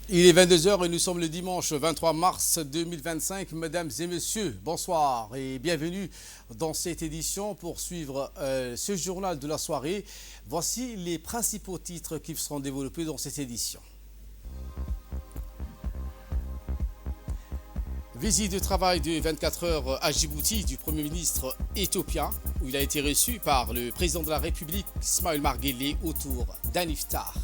Il est 22 heures et nous sommes le dimanche 23 mars 2025. Mesdames et messieurs, bonsoir et bienvenue dans cette édition pour suivre ce journal de la soirée. Voici les principaux titres qui seront développés dans cette édition. Visite de travail de 24 heures à Djibouti du Premier ministre éthiopien, où il a été reçu par le président de la République, Ismaël Marguerite, autour d'un iftar.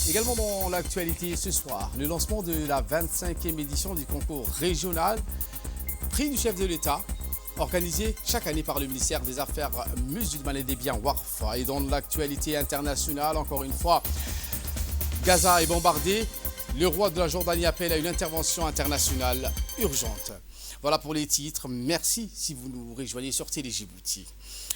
Également dans l'actualité ce soir, le lancement de la 25e édition du concours régional Prix du chef de l'État, organisé chaque année par le ministère des Affaires musulmanes et des biens WARF. Et dans l'actualité internationale, encore une fois, Gaza est bombardé. Le roi de la Jordanie appelle à une intervention internationale urgente. Voilà pour les titres. Merci si vous nous rejoignez sur Télé Djibouti.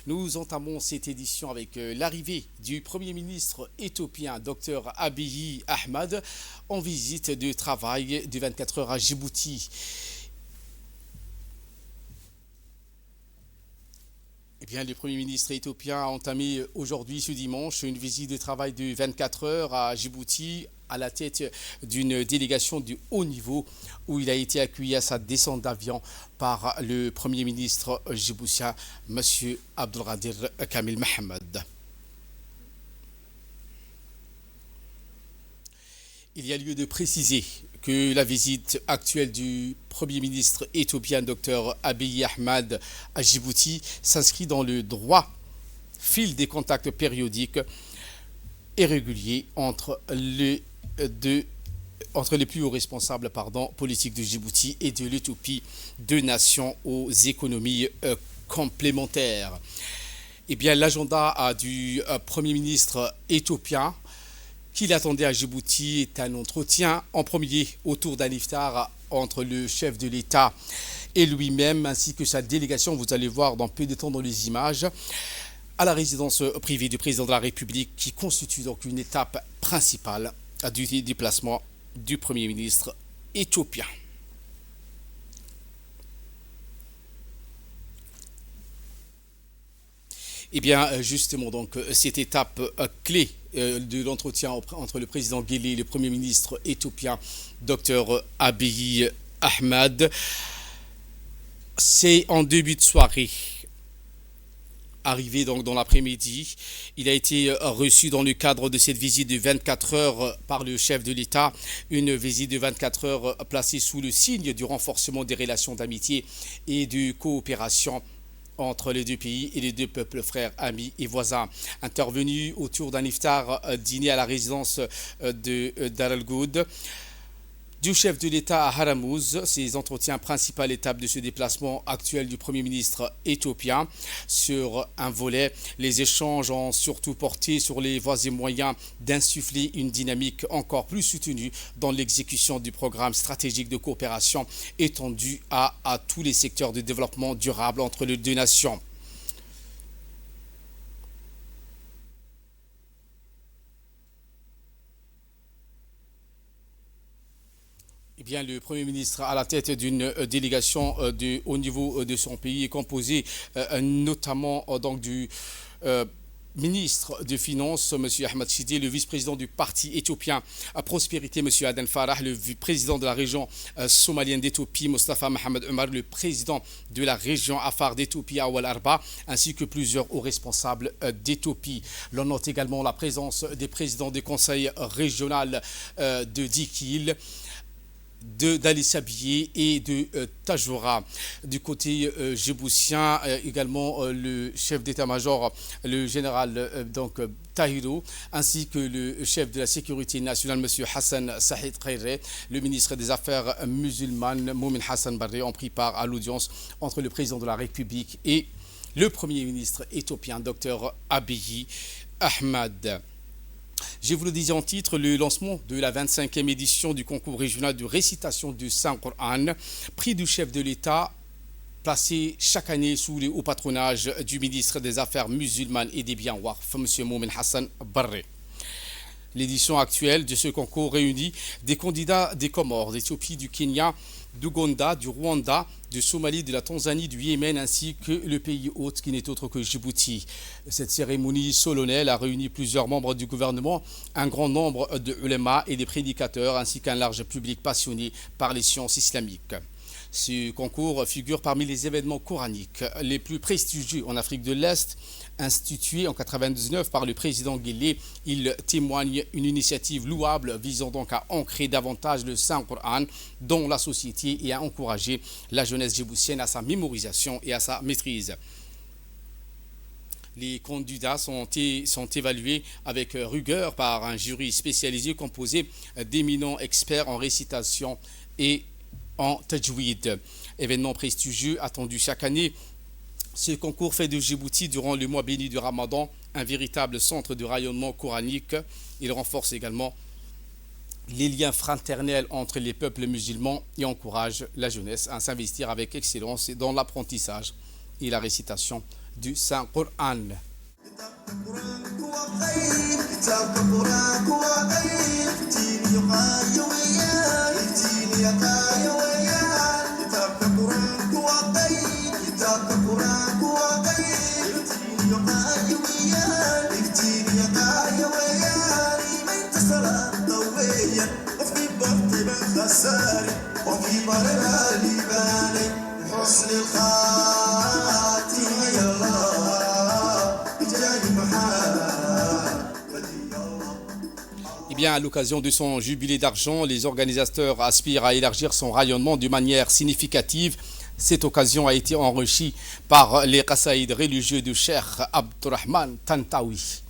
Nous entamons cette édition avec l'arrivée du Premier ministre éthiopien, Dr Abiy Ahmed, en visite de travail de 24 heures à Djibouti. Eh bien, le Premier ministre éthiopien a entamé aujourd'hui, ce dimanche, une visite de travail de 24 heures à Djibouti, à la tête d'une délégation de haut niveau où il a été accueilli à sa descente d'avion par le Premier ministre djiboutien, M. Abdelkader Kamil Mohamed. Il y a lieu de préciser que la visite actuelle du Premier ministre éthiopien, Dr Abiy Ahmed, à Djibouti, s'inscrit dans le droit fil des contacts périodiques et réguliers entre les plus hauts responsables politiques de Djibouti et de l'Éthiopie, deux nations aux économies complémentaires. Eh bien, l'agenda du Premier ministre éthiopien qu'il attendait à Djibouti est un entretien en premier autour d'un iftar entre le chef de l'État et lui-même, ainsi que sa délégation, vous allez voir dans peu de temps dans les images, à la résidence privée du président de la République, qui constitue donc une étape principale du déplacement du Premier ministre éthiopien. Eh bien, justement, donc, cette étape clé de l'entretien entre le président Guelleh et le Premier ministre éthiopien, Dr Abiy Ahmed, c'est en début de soirée. Arrivé donc dans l'après-midi, il a été reçu dans le cadre de cette visite de 24 heures par le chef de l'État, une visite de 24 heures placée sous le signe du renforcement des relations d'amitié et de coopération entre les deux pays et les deux peuples frères, amis et voisins. Intervenu autour d'un iftar dîner à la résidence de Dar el-Goud du chef de l'État à Haramouz, ces entretiens, principale étape de ce déplacement actuel du Premier ministre éthiopien. Sur un volet, les échanges ont surtout porté sur les voies et moyens d'insuffler une dynamique encore plus soutenue dans l'exécution du programme stratégique de coopération étendu à tous les secteurs de développement durable entre les deux nations. Eh bien, le Premier ministre à la tête d'une délégation de haut niveau de son pays est composé notamment donc du ministre des Finances, M. Ahmed Shide, le vice-président du parti éthiopien à Prospérité, M. Aden Farah, le président de la région somalienne d'Éthiopie, Mustafa Mohamed Omar, le président de la région Afar d'Éthiopie, Awal Arba, ainsi que plusieurs hauts responsables d'Éthiopie. L'on note également la présence des présidents des conseils régionaux de Dikil, d'Ali Sabié et de Tajoura. Du côté djiboutien, également le chef d'état-major, le général Tahirou, ainsi que le chef de la sécurité nationale, M. Hassan Sahid Khairé, le ministre des Affaires musulmanes, Moumin Hassan Barré, ont pris part à l'audience entre le président de la République et le Premier ministre éthiopien, Dr Abiy Ahmed. Je vous le disais en titre, le lancement de la 25e édition du concours régional de récitation du Saint-Coran, prix du chef de l'État, placé chaque année sous le haut patronage du ministre des Affaires musulmanes et des biens WARF, M. Moumin Hassan Barré. L'édition actuelle de ce concours réunit des candidats des Comores, d'Éthiopie, du Kenya, d'Ouganda, du Rwanda, du Somalie, de la Tanzanie, du Yémen, ainsi que le pays hôte qui n'est autre que Djibouti. Cette cérémonie solennelle a réuni plusieurs membres du gouvernement, un grand nombre de ulémas et des prédicateurs, ainsi qu'un large public passionné par les sciences islamiques. Ce concours figure parmi les événements coraniques les plus prestigieux en Afrique de l'Est. Institué en 1999 par le président Guelleh, il témoigne une initiative louable visant donc à ancrer davantage le Saint-Coran dans la société et à encourager la jeunesse djiboutienne à sa mémorisation et à sa maîtrise. Les candidats sont évalués avec rigueur par un jury spécialisé composé d'éminents experts en récitation et en tajwid. Événement prestigieux attendu chaque année, ce concours fait de Djibouti, durant le mois béni du Ramadan, un véritable centre de rayonnement coranique. Il renforce également les liens fraternels entre les peuples musulmans et encourage la jeunesse à s'investir avec excellence dans l'apprentissage et la récitation du Saint-Coran. Eh bien, à l'occasion de son jubilé d'argent, les organisateurs aspirent à élargir son rayonnement de manière significative. Cette occasion a été enrichie par les qasaïds religieux de Cheikh Abdurrahman Tantawi.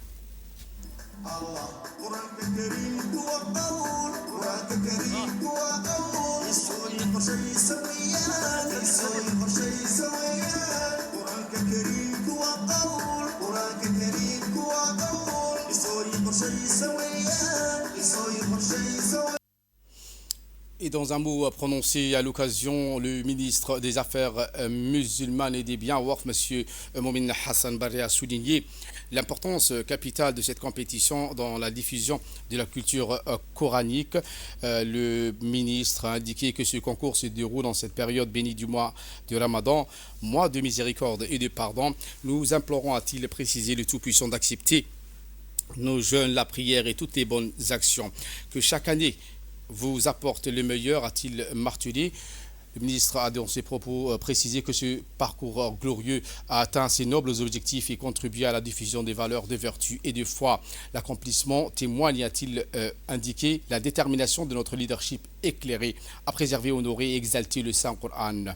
Et dans un mot prononcé à l'occasion, le ministre des Affaires musulmanes et des biens Waqf, M. Momin Hassan Barre, a souligné l'importance capitale de cette compétition dans la diffusion de la culture coranique. Le ministre a indiqué que ce concours se déroule en cette période bénie du mois de Ramadan, mois de miséricorde et de pardon. Nous implorons, a-t-il précisé, le Tout-Puissant d'accepter nos jeûnes, la prière et toutes les bonnes actions. Que chaque année vous apporte le meilleur, a-t-il martelé. Le ministre a dans ses propos précisé que ce parcours glorieux a atteint ses nobles objectifs et contribué à la diffusion des valeurs de vertu et de foi. L'accomplissement témoigne, a-t-il indiqué, la détermination de notre leadership éclairé à préserver, honorer et exalter le Saint-Coran.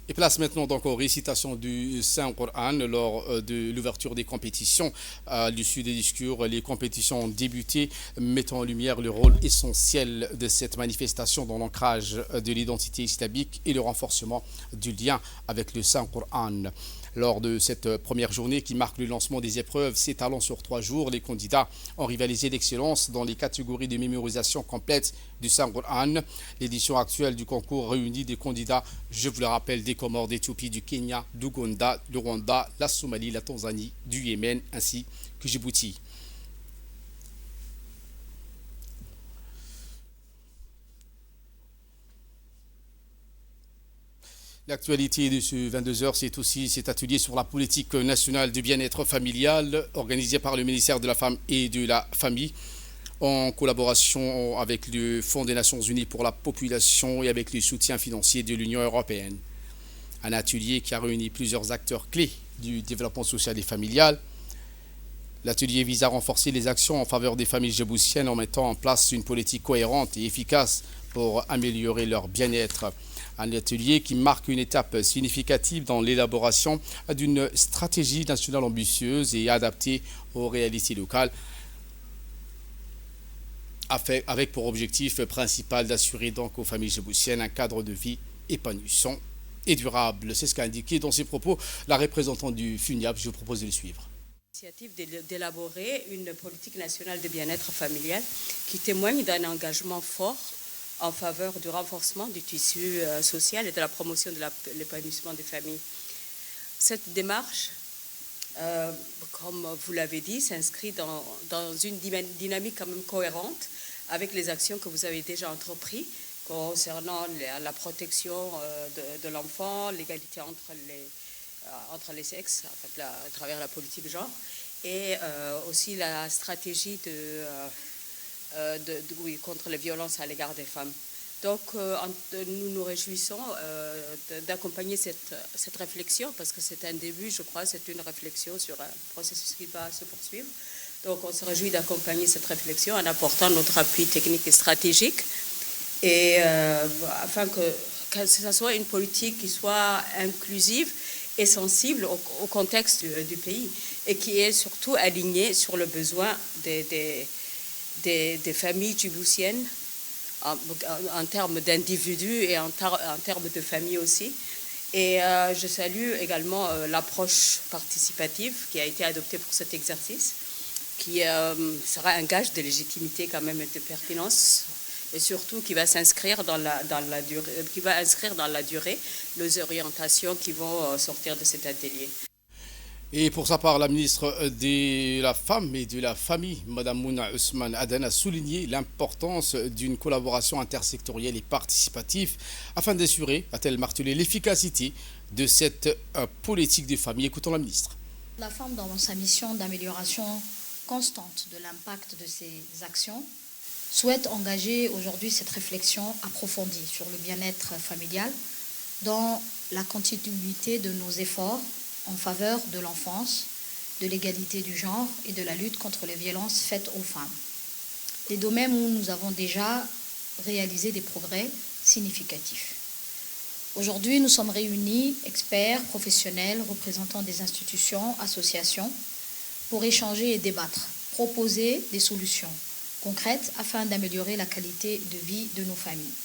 Et place maintenant donc aux récitations du Saint-Coran lors de l'ouverture des compétitions. À l'issue des discours, les compétitions ont débuté, mettant en lumière le rôle essentiel de cette manifestation dans l'ancrage de l'identité islamique et le renforcement du lien avec le Saint-Coran. Lors de cette première journée qui marque le lancement des épreuves s'étalant sur 3 jours, les candidats ont rivalisé d'excellence dans les catégories de mémorisation complète du Saint-Coran. L'édition actuelle du concours réunit des candidats, je vous le rappelle, des Comores, d'Éthiopie, du Kenya, d'Ouganda, du Rwanda, la Somalie, la Tanzanie, du Yémen ainsi que Djibouti. L'actualité de ce 22h, c'est aussi cet atelier sur la politique nationale du bien-être familial organisé par le ministère de la Femme et de la Famille en collaboration avec le Fonds des Nations Unies pour la population et avec le soutien financier de l'Union européenne. Un atelier qui a réuni plusieurs acteurs clés du développement social et familial. L'atelier vise à renforcer les actions en faveur des familles djiboutiennes en mettant en place une politique cohérente et efficace pour améliorer leur bien-être. Un atelier qui marque une étape significative dans l'élaboration d'une stratégie nationale ambitieuse et adaptée aux réalités locales, avec pour objectif principal d'assurer donc aux familles djiboutiennes un cadre de vie épanouissant et durable. C'est ce qu'a indiqué dans ses propos la représentante du FUNIAP. Je vous propose de le suivre. L'initiative d'élaborer une politique nationale de bien-être familial qui témoigne d'un engagement fort en faveur du renforcement du tissu social et de la promotion de l'épanouissement des familles. Cette démarche comme vous l'avez dit, s'inscrit dans une dynamique quand même cohérente avec les actions que vous avez déjà entreprises concernant la protection de l'enfant, l'égalité entre les sexes, en fait, à travers la politique genre, et aussi la stratégie contre les violences à l'égard des femmes. Donc, nous nous réjouissons d'accompagner cette réflexion parce que c'est un début, je crois, c'est une réflexion sur un processus qui va se poursuivre. Donc, on se réjouit d'accompagner cette réflexion en apportant notre appui technique et stratégique et afin que ce soit une politique qui soit inclusive et sensible au contexte du pays et qui est surtout alignée sur le besoin des familles djiboutiennes en termes d'individus et en termes de famille aussi. Et je salue également l'approche participative qui a été adoptée pour cet exercice, qui sera un gage de légitimité quand même et de pertinence, et surtout qui va s'inscrire dans la durée les orientations qui vont sortir de cet atelier. Et pour sa part, la ministre de la Femme et de la Famille, Mme Mouna Ousmane Adan, a souligné l'importance d'une collaboration intersectorielle et participative afin d'assurer, a-t-elle martelé, l'efficacité de cette politique de famille. Écoutons la ministre. La femme, dans sa mission d'amélioration constante de l'impact de ses actions, souhaite engager aujourd'hui cette réflexion approfondie sur le bien-être familial dans la continuité de nos efforts en faveur de l'enfance, de l'égalité du genre et de la lutte contre les violences faites aux femmes. Des domaines où nous avons déjà réalisé des progrès significatifs. Aujourd'hui, nous sommes réunis, experts, professionnels, représentants des institutions, associations, pour échanger et débattre, proposer des solutions concrètes afin d'améliorer la qualité de vie de nos familles.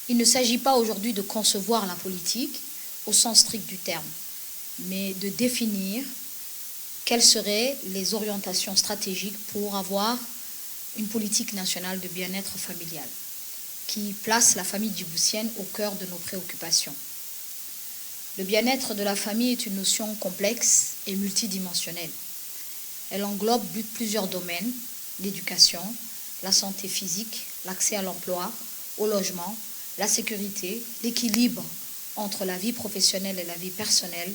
Il ne s'agit pas aujourd'hui de concevoir la politique au sens strict du terme, mais de définir quelles seraient les orientations stratégiques pour avoir une politique nationale de bien-être familial qui place la famille djiboutienne au cœur de nos préoccupations. Le bien-être de la famille est une notion complexe et multidimensionnelle. Elle englobe plusieurs domaines, l'éducation, la santé physique, l'accès à l'emploi, au logement, la sécurité, l'équilibre entre la vie professionnelle et la vie personnelle,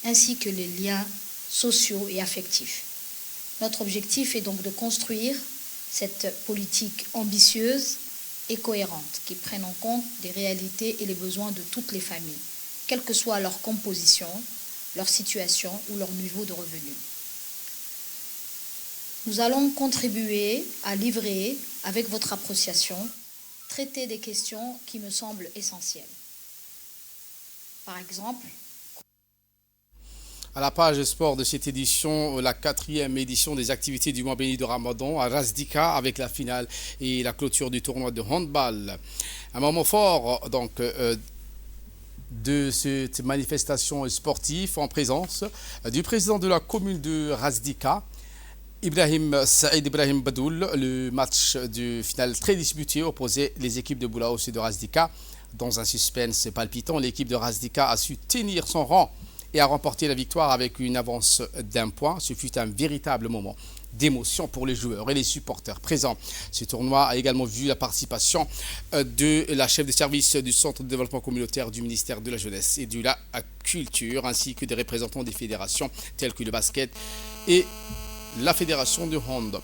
ainsi que les liens sociaux et affectifs. Notre objectif est donc de construire cette politique ambitieuse et cohérente qui prenne en compte des réalités et les besoins de toutes les familles, quelle que soit leur composition, leur situation ou leur niveau de revenu. Nous allons contribuer à livrer, avec votre appréciation, traiter des questions qui me semblent essentielles. Par exemple, à la page sport de cette édition, la 4e édition des activités du mois béni de Ramadan à Razdika avec la finale et la clôture du tournoi de handball. Un moment fort donc de cette manifestation sportive en présence du président de la commune de Razdika, Saïd Ibrahim Badoul. Le match de finale très disputé opposait les équipes de Boulaos et de Razdika. Dans un suspense palpitant, l'équipe de Razdika a su tenir son rang et a remporté la victoire avec une avance d'un point. Ce fut un véritable moment d'émotion pour les joueurs et les supporters présents. Ce tournoi a également vu la participation de la chef de service du Centre de développement communautaire du ministère de la Jeunesse et de la Culture, ainsi que des représentants des fédérations telles que le basket et la fédération de hand.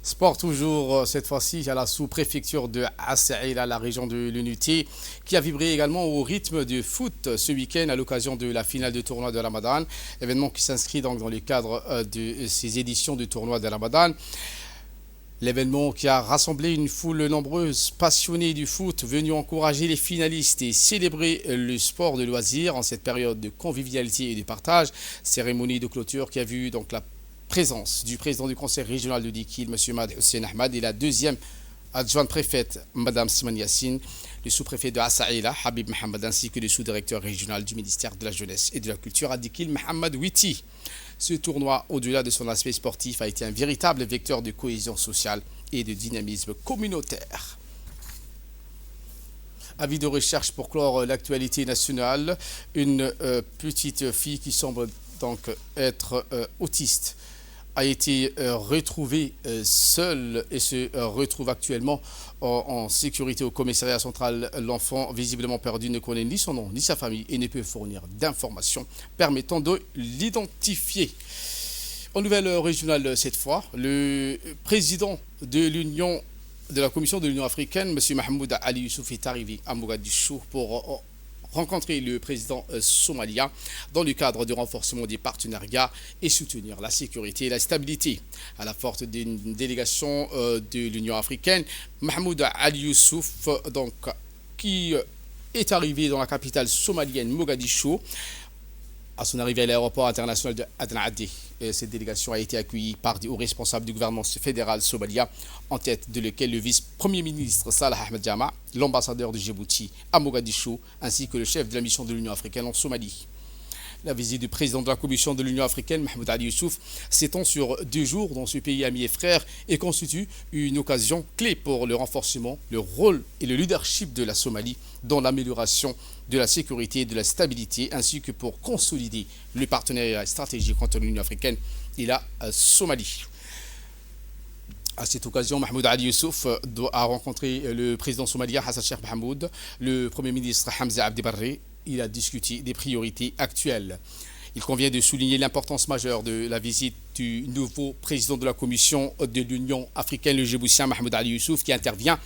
Sport toujours, cette fois-ci à la sous-préfecture de Assaïla, la région de l'Unité, qui a vibré également au rythme du foot ce week-end à l'occasion de la finale du tournoi de Ramadan. Événement qui s'inscrit donc dans le cadre de ces éditions du tournoi de Ramadan. L'événement qui a rassemblé une foule nombreuse passionnée du foot venus encourager les finalistes et célébrer le sport de loisirs en cette période de convivialité et de partage. Cérémonie de clôture qui a vu donc la présence du président du conseil régional de Dikil, M. Mad Hussein Ahmad, et la deuxième adjointe préfète, Mme Simone Yassine, le sous-préfet de Assaïla, Habib Mohamed, ainsi que le sous-directeur régional du ministère de la Jeunesse et de la Culture à Dikil, Mohamed Witi. Ce tournoi, au-delà de son aspect sportif, a été un véritable vecteur de cohésion sociale et de dynamisme communautaire. Avis de recherche pour clore l'actualité nationale. Une petite fille qui semble donc être autiste a été retrouvée seule et se retrouve actuellement en sécurité au commissariat central. L'enfant, visiblement perdu, ne connaît ni son nom ni sa famille et ne peut fournir d'informations permettant de l'identifier. En nouvelle régionale cette fois, le président de la Commission de l'Union africaine, M. Mahmoud Ali Youssouf, est arrivé à Mogadiscio pour rencontrer le président somalien dans le cadre du renforcement des partenariats et soutenir la sécurité et la stabilité. À la force d'une délégation de l'Union africaine, Mahmoud Ali Youssouf, donc, qui est arrivé dans la capitale somalienne Mogadiscio, à son arrivée à l'aéroport international de Aden Adé. Cette délégation a été accueillie par des hauts responsables du gouvernement fédéral somalien, en tête de lequel le vice-premier ministre Salah Ahmed Jama, l'ambassadeur de Djibouti à Mogadiscio, ainsi que le chef de la mission de l'Union africaine en Somalie. La visite du président de la Commission de l'Union africaine, Mahmoud Ali Youssouf, s'étend sur 2 jours dans ce pays ami et frère et constitue une occasion clé pour le renforcement, le rôle et le leadership de la Somalie dans l'amélioration de la sécurité et de la stabilité, ainsi que pour consolider le partenariat stratégique entre l'Union africaine et la Somalie. À cette occasion, Mahmoud Ali Youssouf a rencontré le président somalien Hassan Sheikh Mohamoud, le premier ministre Hamza Abdi Barre. Il a discuté des priorités actuelles. Il convient de souligner l'importance majeure de la visite du nouveau président de la Commission de l'Union africaine, le Djiboutien Mahmoud Ali Youssouf, qui intervient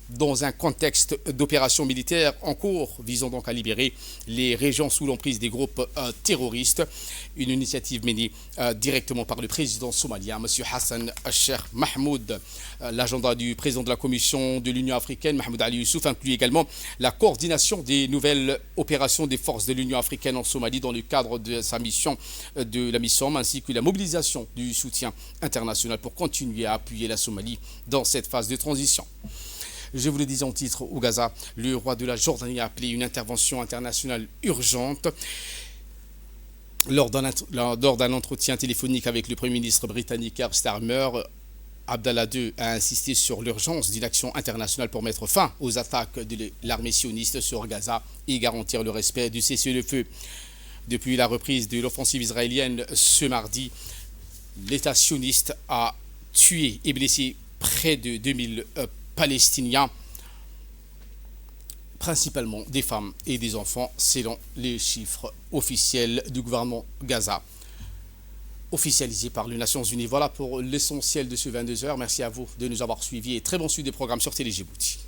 dans un contexte d'opération militaire en cours visant donc à libérer les régions sous l'emprise des groupes terroristes. Une initiative menée directement par le président somalien, M. Hassan Sheikh Mohamoud. L'agenda du président de la Commission de l'Union africaine, Mahmoud Ali Youssouf, inclut également la coordination des nouvelles opérations des forces de l'Union africaine en Somalie dans le cadre de sa mission de la MISOM, ainsi que la mobilisation du soutien international pour continuer à appuyer la Somalie dans cette phase de transition. Je vous le disais en titre au Gaza, le roi de la Jordanie a appelé une intervention internationale urgente. Lors d'un entretien téléphonique avec le Premier ministre britannique Keir Starmer, Abdallah II a insisté sur l'urgence d'une action internationale pour mettre fin aux attaques de l'armée sioniste sur Gaza et garantir le respect du cessez-le-feu. Depuis la reprise de l'offensive israélienne ce mardi, l'État sioniste a tué et blessé près de 2000 Palestiniens, principalement des femmes et des enfants, selon les chiffres officiels du gouvernement Gaza, officialisés par les Nations Unies. Voilà pour l'essentiel de ce 22h. Merci à vous de nous avoir suivis et très bon suivi des programmes sur Télé Djibouti.